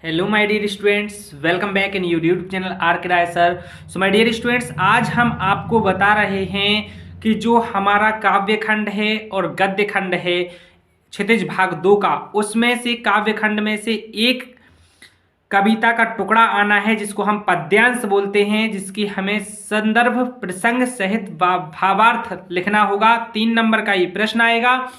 Hello my dear students, welcome back in YouTube channel R K Rai sir. So my dear students, आज हम आपको बता रहे हैं कि जो हमारा काव्य खंड है और गद्य खंड है क्षितिज भाग 2 का, उसमें से काव्य खंड में से एक कविता का टुकड़ा आना है जिसको हम पद्यांश बोलते हैं, जिसकी हमें संदर्भ प्रसंग सहित भावार्थ लिखना होगा। 3 नंबर का ये प्रश्न आएगा।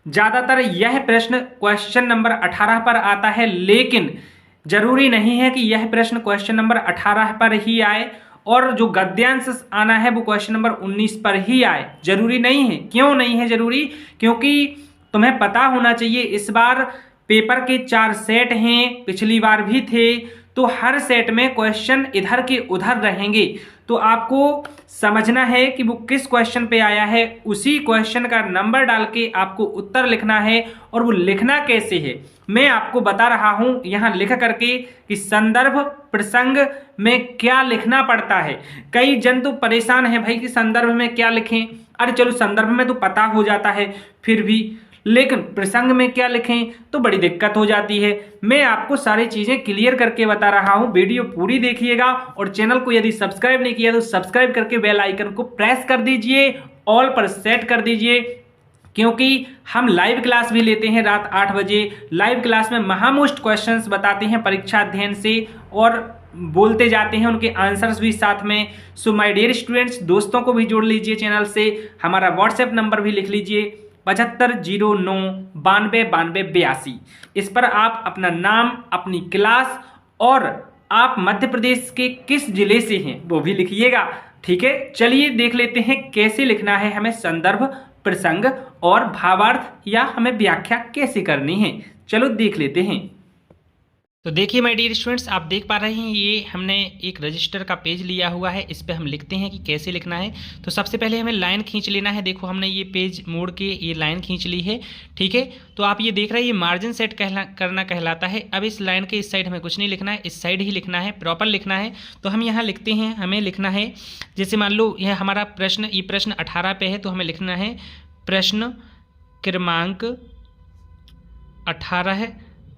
ज्यादातर यह प्रश्न क्वेश्चन नंबर 18 पर आता है, लेकिन जरूरी नहीं है कि यह प्रश्न क्वेश्चन नंबर 18 पर ही आए और जो गद्यांश आना है वो क्वेश्चन नंबर 19 पर ही आए। जरूरी नहीं है। क्यों नहीं है जरूरी? क्योंकि तुम्हें पता होना चाहिए इस बार पेपर के 4 सेट हैं, पिछली बार भी थे, तो हर सेट में क्वेश्चन इधर के उधर रहेंगे। तो आपको समझना है कि वो किस क्वेश्चन पे आया है, उसी क्वेश्चन का नंबर डाल के आपको उत्तर लिखना है। और वो लिखना कैसे है मैं आपको बता रहा हूं यहां लिख करके कि संदर्भ प्रसंग में क्या लिखना पड़ता है। कई जन तो परेशान है भाई कि संदर्भ में क्या लिखें। अरे चलो, संदर्भ में तो पता हो जाता है फिर भी, लेकिन प्रसंग में क्या लिखें तो बड़ी दिक्कत हो जाती है। मैं आपको सारी चीजें क्लियर करके बता रहा हूं, वीडियो पूरी देखिएगा। और चैनल को यदि सब्सक्राइब नहीं किया तो सब्सक्राइब करके बेल आइकन को प्रेस कर दीजिए, ऑल पर सेट कर दीजिए, क्योंकि हम लाइव क्लास भी लेते हैं रात 8 बजे। लाइव क्लास में महामोस्ट क्वेश्चंस बताते हैं परीक्षा अध्ययन से और बोलते जाते हैं उनके आंसर्स भी साथ में। सो माय डियर स्टूडेंट्स, दोस्तों को भी जोड़ लीजिए चैनल से। हमारा व्हाट्सएप नंबर भी लिख लीजिए 7509929282। इस पर आप अपना नाम, अपनी क्लास और आप मध्य प्रदेश के किस जिले से हैं वो भी लिखिएगा। ठीक है, चलिए देख लेते हैं कैसे लिखना है हमें संदर्भ प्रसंग और भावार्थ, या हमें व्याख्या कैसे करनी है। चलो देख लेते हैं। तो देखिए माय डियर स्टूडेंट्स, आप देख पा रहे हैं ये हमने एक रजिस्टर का पेज लिया हुआ है। इस पे हम लिखते हैं कि कैसे लिखना है। तो सबसे पहले हमें लाइन खींच लेना है। देखो हमने ये पेज मोड़ के ये लाइन खींच ली है। ठीक है, तो आप ये देख रहे हैं ये मार्जिन सेट करना कहलाता है। अब इस लाइन के इस साइड हमें कुछ नहीं लिखना है, इस साइड ही लिखना है, प्रॉपर लिखना है। तो हम यहाँ लिखते हैं, हमें लिखना है जैसे मान लो यह हमारा प्रश्न, ये प्रश्न 18 पे है, तो हमें लिखना है प्रश्न क्रमांक 18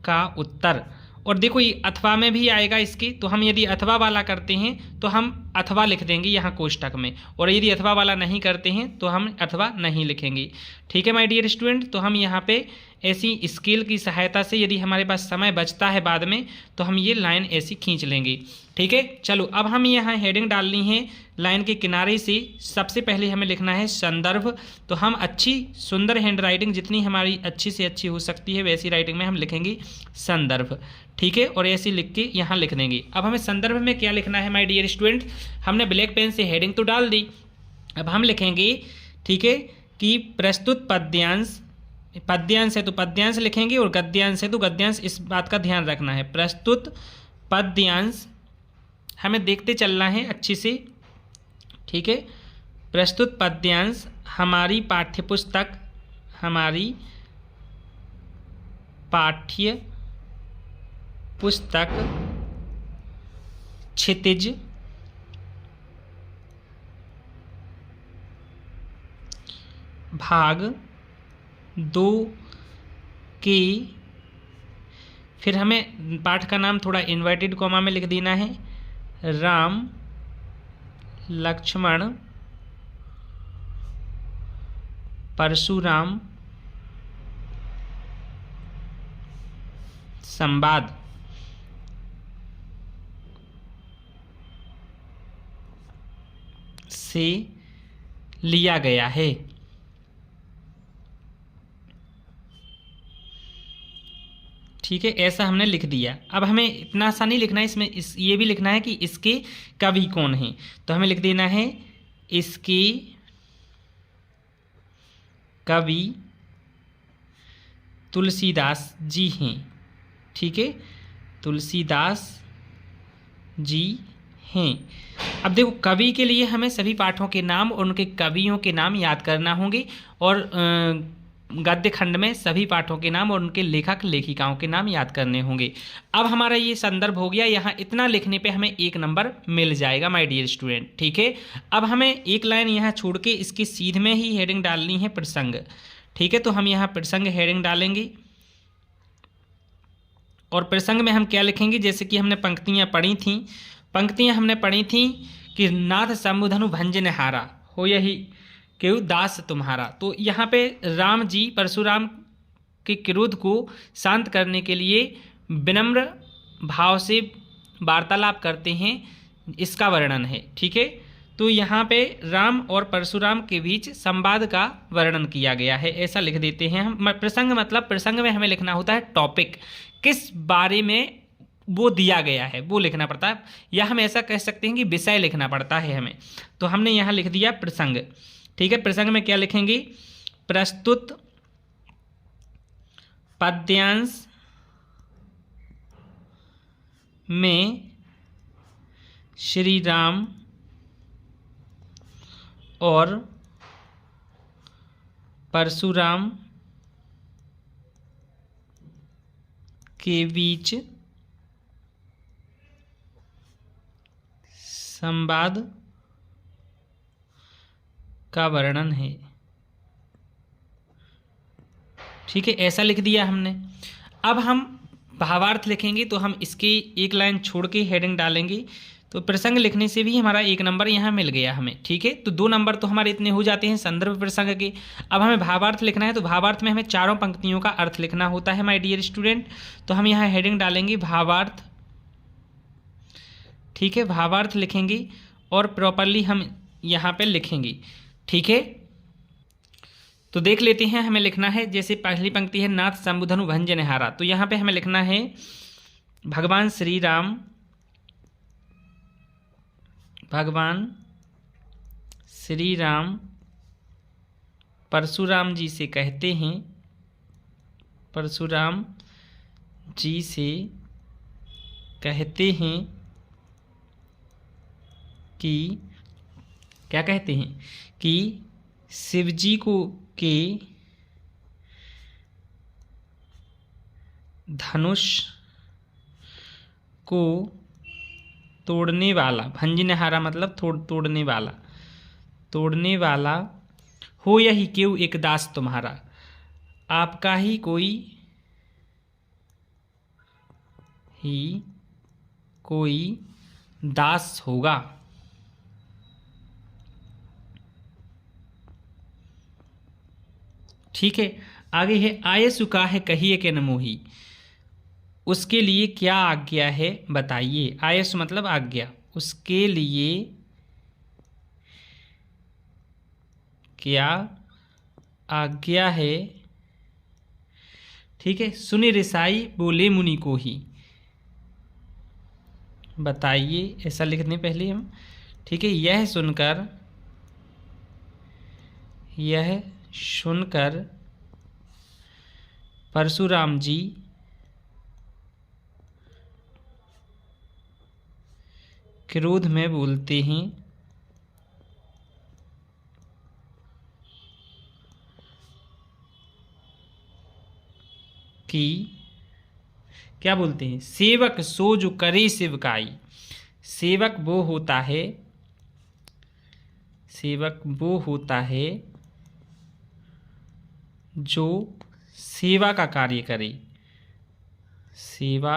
का उत्तर। और देखो ये अथवा में भी आएगा इसके, तो हम यदि अथवा वाला करते हैं तो हम अथवा लिख देंगे यहाँ कोष्टक में, और यदि अथवा वाला नहीं करते हैं तो हम अथवा नहीं लिखेंगे। ठीक है माय डियर स्टूडेंट, तो हम यहाँ पे ऐसी स्केल की सहायता से, यदि हमारे पास समय बचता है बाद में, तो हम ये लाइन ऐसी खींच लेंगे। ठीक है, चलो अब हम यहाँ हेडिंग डालनी है लाइन के किनारे से। सबसे पहले हमें लिखना है संदर्भ। तो हम अच्छी सुंदर हैंड राइटिंग, जितनी हमारी अच्छी से अच्छी हो सकती है वैसी राइटिंग में हम लिखेंगे संदर्भ। ठीक है, और ऐसे लिख के यहाँ लिख देंगे। अब हमें संदर्भ में क्या लिखना है माय डियर स्टूडेंट, हमने ब्लैक पेन से हेडिंग तो डाल दी। अब हम लिखेंगे, ठीक है, कि प्रस्तुत पद्यांश, पद्यांश है तो पद्यांश लिखेंगे और गद्यांश है तो गद्यांश। इस बात का ध्यान रखना है, प्रस्तुत पद्यांश हमें देखते चलना है अच्छी से। ठीक है, प्रस्तुत पद्यांश हमारी पाठ्यपुस्तक, हमारी पाठ्य पुस्तक क्षितिज भाग 2 के, फिर हमें पाठ का नाम थोड़ा इन्वर्टेड कॉमा में लिख देना है, राम लक्ष्मण परशुराम संवाद। से लिया गया है। ठीक है, ऐसा हमने लिख दिया। अब हमें इतना सा नहीं लिखना है, इसमें ये भी लिखना है कि इसके कवि कौन हैं। तो हमें लिख देना है इसके कवि तुलसीदास जी हैं। ठीक है, तुलसीदास जी हैं। अब देखो कवि के लिए हमें सभी पाठों के नाम और उनके कवियों के नाम याद करना होंगे, और गद्य खंड में सभी पाठों के नाम और उनके लेखक लेखिकाओं के नाम याद करने होंगे। अब हमारा ये संदर्भ हो गया। यहाँ इतना लिखने पे हमें 1 नंबर मिल जाएगा माय डियर स्टूडेंट। ठीक है, अब हमें एक लाइन यहाँ छोड़ के इसके सीध में ही हेडिंग डालनी है प्रसंग। ठीक है, तो हम यहाँ प्रसंग हेडिंग डालेंगे और प्रसंग में हम क्या लिखेंगे, जैसे कि हमने पंक्तियाँ पढ़ी थीं, पंक्तियाँ हमने पढ़ी थीं कि नाथ शंभुधनु भंजन हारा हो यही केहू दास तुम्हारा। तो यहाँ पे राम जी परशुराम के क्रोध को शांत करने के लिए विनम्र भाव से वार्तालाप करते हैं, इसका वर्णन है। ठीक है, तो यहाँ पे राम और परशुराम के बीच संवाद का वर्णन किया गया है, ऐसा लिख देते हैं हम। प्रसंग मतलब प्रसंग में हमें लिखना होता है टॉपिक, किस बारे में वो दिया गया है वो लिखना पड़ता है, या हम ऐसा कह सकते हैं कि विषय लिखना पड़ता है हमें। तो हमने यहाँ लिख दिया प्रसंग। ठीक है, प्रसंग में क्या लिखेंगे, प्रस्तुत पद्यांश में श्री राम और परशुराम के बीच संवाद का वर्णन है। ठीक है, ऐसा लिख दिया हमने। अब हम भावार्थ लिखेंगे, तो हम इसके एक लाइन छोड़ के हेडिंग डालेंगे, तो प्रसंग लिखने से भी हमारा 1 नंबर यहाँ मिल गया हमें। ठीक है, तो 2 नंबर तो हमारे इतने हो जाते हैं संदर्भ प्रसंग के। अब हमें भावार्थ लिखना है, तो भावार्थ में हमें चारों पंक्तियों का अर्थ लिखना होता है माय डियर स्टूडेंट। तो हम यहाँ हेडिंग डालेंगे भावार्थ। ठीक है, भावार्थ लिखेंगे और प्रॉपरली हम यहाँ पे लिखेंगे। ठीक है, तो देख लेते हैं हमें लिखना है। जैसे पहली पंक्ति है नाथ शंभुधनु भंजन हारा, तो यहाँ पे हमें लिखना है भगवान श्री राम, भगवान श्री राम परशुराम जी से कहते हैं, परशुराम जी से कहते हैं कि क्या कहते हैं कि शिवजी को के धनुष को तोड़ने वाला, भंजनहारा मतलब तोड़ने वाला, तोड़ने वाला हो यही केहू एक दास तुम्हारा, आपका ही कोई दास होगा। ठीक है, आगे है आये सुका है कहिए के न मोही, उसके लिए क्या आज्ञा है बताइए। आयस मतलब आज्ञा, उसके लिए क्या आज्ञा है। ठीक है, सुने रिसाई बोले मुनि को ही बताइए, ऐसा लिखने पहले हम। ठीक है, यह सुनकर परशुराम जी क्रोध में बोलते हैं कि क्या बोलते हैं, सेवक सो जो करे सेवकाई। सेवक वो होता है, सेवक वो होता है जो सेवा का कार्य करे, सेवा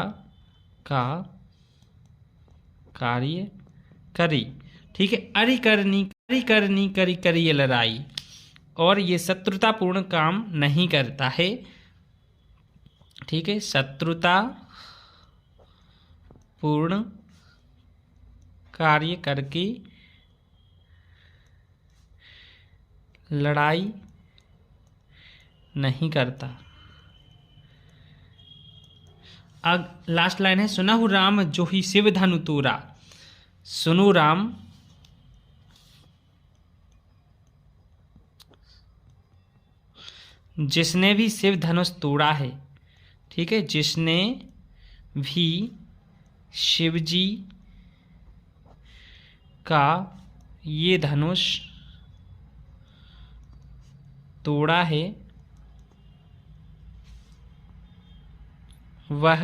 का कार्य करे। ठीक है, अरि करनी करी करी लड़ाई, और ये शत्रुतापूर्ण काम नहीं करता है। ठीक है, शत्रुता पूर्ण कार्य करके लड़ाई नहीं करता। अब लास्ट लाइन है सुनहु राम जो ही शिव धनु तोरा, सुनो राम जिसने भी शिव धनुष तोड़ा है। ठीक है, जिसने भी शिवजी का ये धनुष तोड़ा है, वह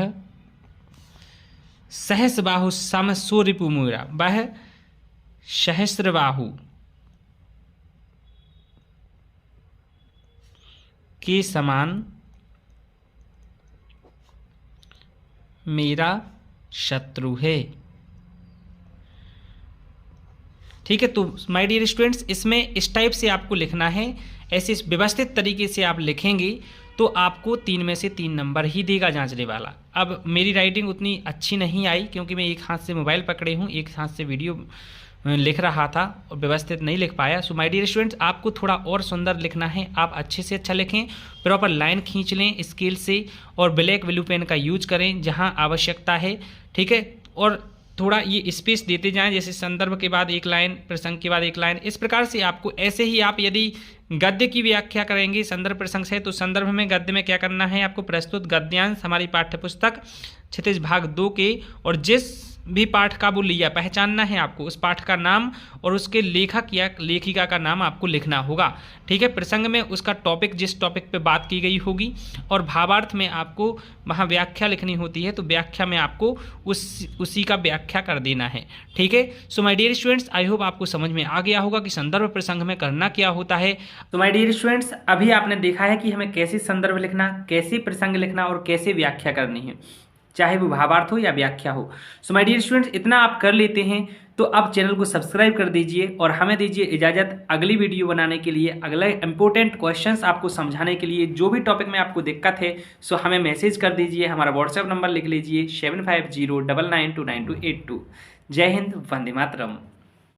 सहस्रबाहु सम सो रिपु मूरा, वह सहस्रबाहु के समान मेरा शत्रु है। ठीक है, तो माय डियर स्टूडेंट्स, इसमें इस टाइप से आपको लिखना है। ऐसे व्यवस्थित तरीके से आप लिखेंगे तो आपको 3 में से 3 नंबर ही देगा जांचने वाला। अब मेरी राइटिंग उतनी अच्छी नहीं आई क्योंकि मैं एक हाथ से मोबाइल पकड़े हूँ, एक हाथ से वीडियो लिख रहा था और व्यवस्थित नहीं लिख पाया। सो माय डियर स्टूडेंट्स, आपको थोड़ा और सुंदर लिखना है, आप अच्छे से अच्छा लिखें, प्रॉपर लाइन खींच लें स्केल से और ब्लैक ब्लू पेन का यूज करें जहाँ आवश्यकता है। ठीक है, और थोड़ा ये स्पेस देते जाएं, जैसे संदर्भ के बाद एक लाइन, प्रसंग के बाद एक लाइन, इस प्रकार से आपको। ऐसे ही आप यदि गद्य की व्याख्या करेंगे संदर्भ प्रसंग से, तो संदर्भ में गद्य में क्या करना है आपको, प्रस्तुत गद्यांश हमारी पाठ्यपुस्तक क्षितिज भाग 2 के, और जिस भी पाठ का वो लिया पहचानना है आपको, उस पाठ का नाम और उसके लेखक या लेखिका का नाम आपको लिखना होगा। ठीक है, प्रसंग में उसका टॉपिक, जिस टॉपिक पे बात की गई होगी, और भावार्थ में आपको वहाँ व्याख्या लिखनी होती है, तो व्याख्या में आपको उसी का व्याख्या कर देना है। ठीक है, so my dear students, I hope आपको समझ में आ गया होगा कि संदर्भ प्रसंग में करना क्या होता है। तो माय डियर स्टूडेंट्स, अभी आपने देखा है कि हमें कैसे संदर्भ लिखना, कैसे प्रसंग लिखना और कैसे व्याख्या करनी है, चाहे वो भावार्थ हो या व्याख्या हो। सो माय डियर स्टूडेंट्स, इतना आप कर लेते हैं तो अब चैनल को सब्सक्राइब कर दीजिए और हमें दीजिए इजाज़त अगली वीडियो बनाने के लिए, अगले इंपॉर्टेंट क्वेश्चंस आपको समझाने के लिए। जो भी टॉपिक में आपको दिक्कत है सो हमें मैसेज कर दीजिए, हमारा व्हाट्सएप नंबर लिख लीजिए 7509929282। जय हिंद, वंदे मातरम।